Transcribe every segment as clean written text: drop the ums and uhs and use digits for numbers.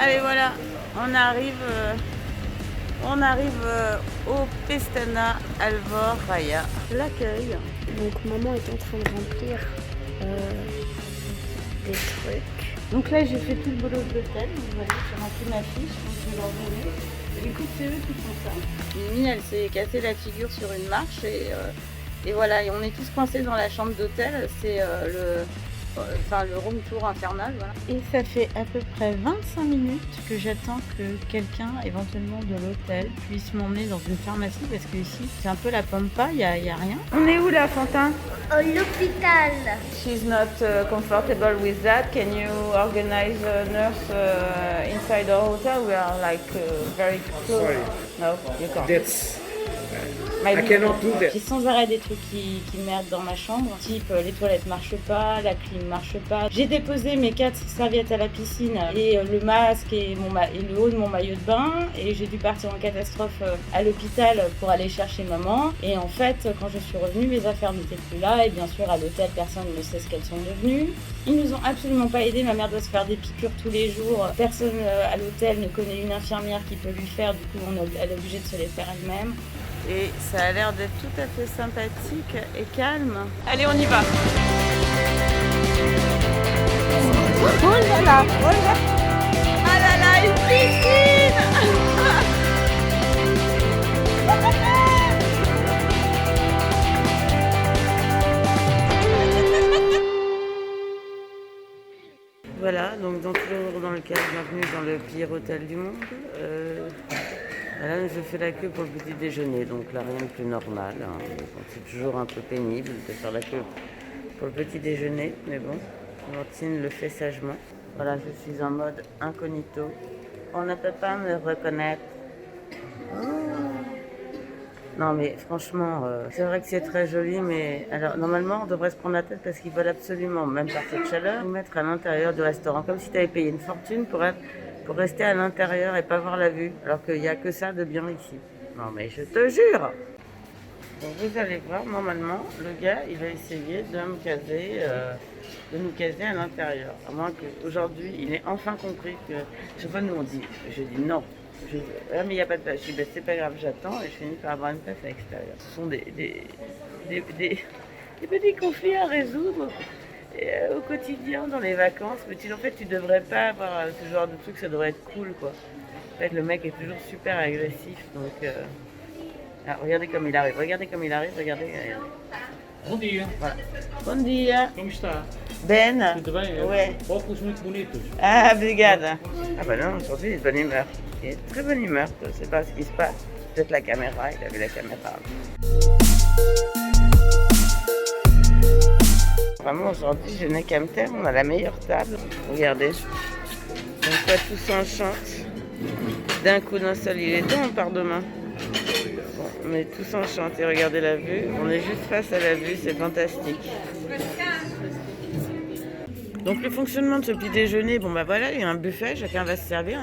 Allez, voilà, on arrive au Pestana Alvor Raya. L'accueil. Donc maman est en train de remplir des trucs. Donc là, j'ai fait tout le boulot de l'hôtel. Vous voyez, j'ai rempli ma fiche, donc je vais leur donner. Et écoute, c'est eux qui font ça. Mimi, elle s'est cassée la figure sur une marche et voilà, et on est tous coincés dans la chambre d'hôtel. C'est le room tour infernal. Voilà. Et ça fait à peu près 25 minutes que j'attends que quelqu'un, éventuellement de l'hôtel, puisse m'emmener dans une pharmacie parce que ici, c'est un peu la pampa, il y a rien. On est où là, Fantin? L'hôpital. She's not comfortable with that. Can you organize a nurse inside our hotel? We are like very close. Sorry. No, you can't. That's My I cannot do that. J'ai sans arrêt des trucs qui merdent dans ma chambre, type les toilettes marchent pas, la clim marche pas. J'ai déposé mes 4 serviettes à la piscine et le masque et le haut de mon maillot de bain et j'ai dû partir en catastrophe à l'hôpital pour aller chercher maman. Et en fait, quand je suis revenue, mes affaires n'étaient plus là et bien sûr à l'hôtel, personne ne sait ce qu'elles sont devenues. Ils nous ont absolument pas aidés, ma mère doit se faire des piqûres tous les jours. Personne à l'hôtel ne connaît une infirmière qui peut lui faire, du coup elle est obligée de se les faire elle-même. Et ça a l'air d'être tout à fait sympathique et calme. Allez, on y va. Oh là là, oh là là. Ah là là, une piscine. Voilà, donc toujours dans le cadre, bienvenue dans le pire hôtel du monde. Là, je fais la queue pour le petit déjeuner, donc là, rien de plus normal. Hein. C'est toujours un peu pénible de faire la queue pour le petit déjeuner, mais bon, Martine le fait sagement. Voilà, je suis en mode incognito. On ne peut pas me reconnaître. Oh. Non, mais franchement, c'est vrai que c'est très joli, mais alors normalement, on devrait se prendre la tête parce qu'ils veulent absolument, même par cette chaleur, nous mettre à l'intérieur du restaurant, comme si tu avais payé une fortune pour rester à l'intérieur et pas voir la vue, alors qu'il n'y a que ça de bien ici. Non mais je te jure. Donc vous allez voir, normalement, le gars, il va essayer de me caser, de nous caser à l'intérieur. À moins qu'aujourd'hui, il ait enfin compris que... Chaque fois, nous on dit, je dis non. Ah mais il n'y a pas de place. Je dis, ben, c'est pas grave, j'attends et je finis par avoir une place à l'extérieur. Ce sont des petits conflits à résoudre. Au quotidien, dans les vacances, mais en fait, tu devrais pas avoir ce genre de truc, ça devrait être cool, quoi. En fait, le mec est toujours super agressif, donc... Ah, regardez comme il arrive, regardez. Bom dia, Voilà. Bom dia. como está? Ben. Tudo bem? Ouais. Óculos muito bonitos. Ah, obrigada. Ah bah non, aujourd'hui, il est de bonne humeur. Il est de très bonne humeur, je ne sais pas ce qui se passe. Peut-être la caméra, il a vu la caméra. Vraiment, aujourd'hui, je n'ai qu'à me taire, on a la meilleure table. Regardez. Donc là, tout s'enchante. D'un coup, d'un seul, il est temps, on part demain. Bon, mais tout s'enchante et regardez la vue. On est juste face à la vue, c'est fantastique. Donc le fonctionnement de ce petit déjeuner, bon bah voilà, il y a un buffet, chacun va se servir.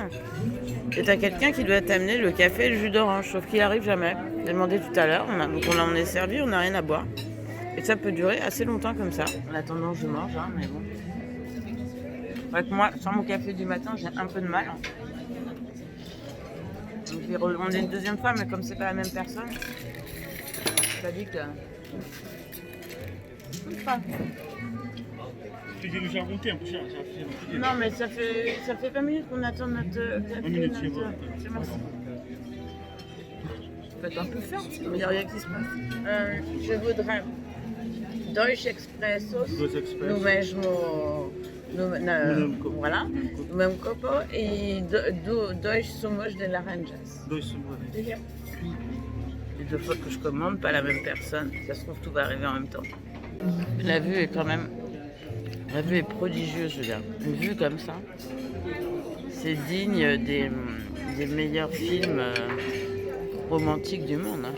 Et t'as quelqu'un qui doit t'amener le café et le jus d'orange, sauf qu'il arrive jamais. J'ai demandé tout à l'heure, donc on en est servi, on n'a rien à boire. Et ça peut durer assez longtemps comme ça. En attendant, je mange, hein, mais bon. Ouais, que moi, sans mon café du matin, j'ai un peu de mal. Hein. Donc on est une deuxième fois, mais comme c'est pas la même personne, ça dit que... Pedimos já há algum tempo, já fizemos pedido. Non, mais ça fait 20 minutes qu'on attend notre café. 20 minutes, c'est bon. C'est merci. Faites un peu faire, il n'y a rien qui se passe. Je voudrais dois expressos, Dois expressos. no mesmo... voilà, no mesmo copo e dois sumos de laranjas. Dois sumos. Les deux fois que je commande, pas la même personne. Ça se trouve, tout va arriver en même temps. La vue est quand même... La vue est prodigieuse, je veux dire. Une vue comme ça, c'est digne des meilleurs films romantiques du monde. Hein.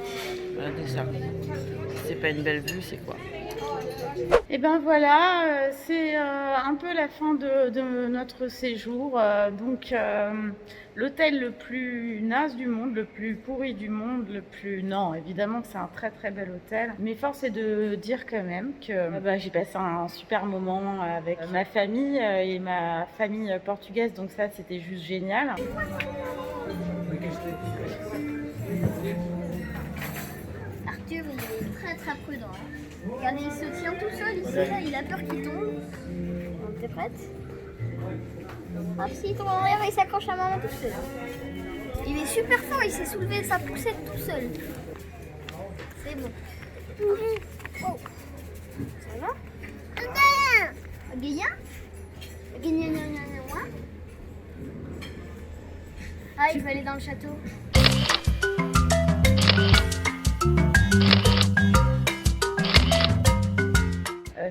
Regardez ça. C'est pas une belle vue, c'est quoi? Et ben voilà, c'est un peu la fin de notre séjour. L'hôtel le plus naze du monde, le plus pourri du monde, le plus... Non, évidemment que c'est un très très bel hôtel. Mais force est de dire quand même que j'ai passé un super moment avec ma famille et ma famille portugaise. Donc ça, c'était juste génial. Arthur, il est très très prudent. Hein. Regardez, il se tient tout seul ici, là, il a peur qu'il tombe. T'es prête? Hop, s'il tombe en l'air, il s'accroche à maman tout seul. Il est super fort, il s'est soulevé de sa poussette tout seul. C'est bon. Oh. Ça va? Ah, il faut aller dans le château.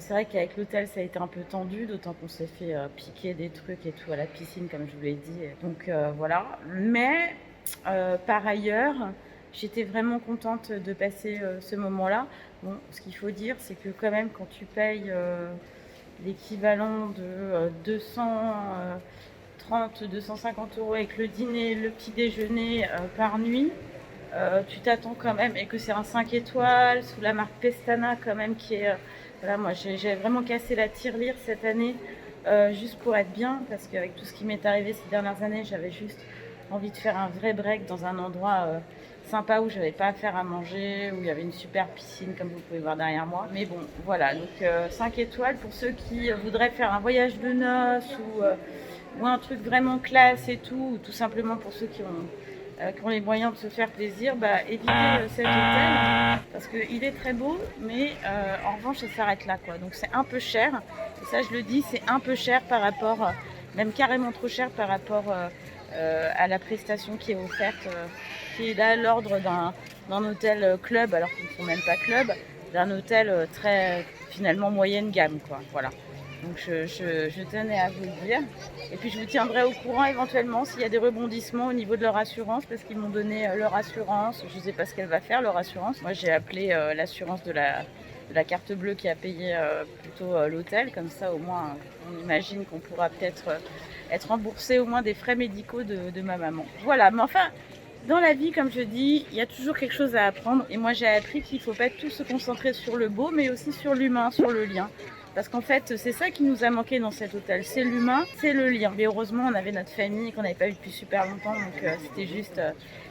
C'est vrai qu'avec l'hôtel, ça a été un peu tendu, d'autant qu'on s'est fait piquer des trucs et tout à la piscine, comme je vous l'ai dit. Donc voilà. Mais par ailleurs, j'étais vraiment contente de passer ce moment-là. Bon, ce qu'il faut dire, c'est que quand même, quand tu payes l'équivalent de 230, 250 € avec le dîner, le petit déjeuner par nuit, tu t'attends quand même, et que c'est un 5 étoiles sous la marque Pestana quand même, qui est... Voilà, moi j'ai vraiment cassé la tirelire cette année juste pour être bien, parce qu'avec tout ce qui m'est arrivé ces dernières années, j'avais juste envie de faire un vrai break dans un endroit sympa où j'avais pas à faire à manger, où il y avait une super piscine comme vous pouvez voir derrière moi. Mais bon, voilà, donc 5 étoiles pour ceux qui voudraient faire un voyage de noces ou un truc vraiment classe et tout, ou tout simplement pour ceux qui ont les moyens de se faire plaisir, évitez cet hôtel parce qu'il est très beau, mais en revanche ça s'arrête là, quoi. Donc c'est un peu cher, et ça je le dis, c'est un peu cher par rapport, même carrément trop cher par rapport à la prestation qui est offerte, qui est là l'ordre d'un hôtel club, alors qu'ils ne sont même pas club, d'un hôtel très finalement moyenne gamme, quoi. Voilà. Donc je tenais à vous le dire. Et puis je vous tiendrai au courant éventuellement s'il y a des rebondissements au niveau de leur assurance, parce qu'ils m'ont donné leur assurance. Je ne sais pas ce qu'elle va faire, leur assurance. Moi j'ai appelé l'assurance de la carte bleue qui a payé plutôt l'hôtel. Comme ça au moins on imagine qu'on pourra peut-être être remboursé au moins des frais médicaux de ma maman. Voilà, mais enfin... Dans la vie, comme je dis, il y a toujours quelque chose à apprendre. Et moi, j'ai appris qu'il ne faut pas tout se concentrer sur le beau, mais aussi sur l'humain, sur le lien. Parce qu'en fait, c'est ça qui nous a manqué dans cet hôtel. C'est l'humain, c'est le lien. Mais heureusement, on avait notre famille qu'on n'avait pas vu depuis super longtemps. Donc, c'était juste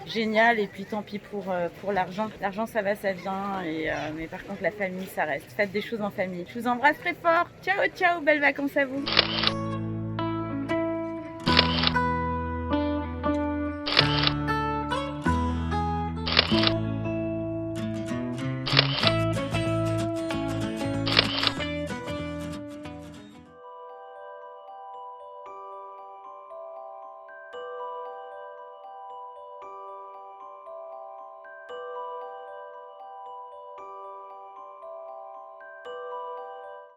génial. Et puis, tant pis pour l'argent. L'argent, ça va, ça vient. Mais par contre, la famille, ça reste. Faites des choses en famille. Je vous embrasse très fort. Ciao, ciao. Belles vacances à vous.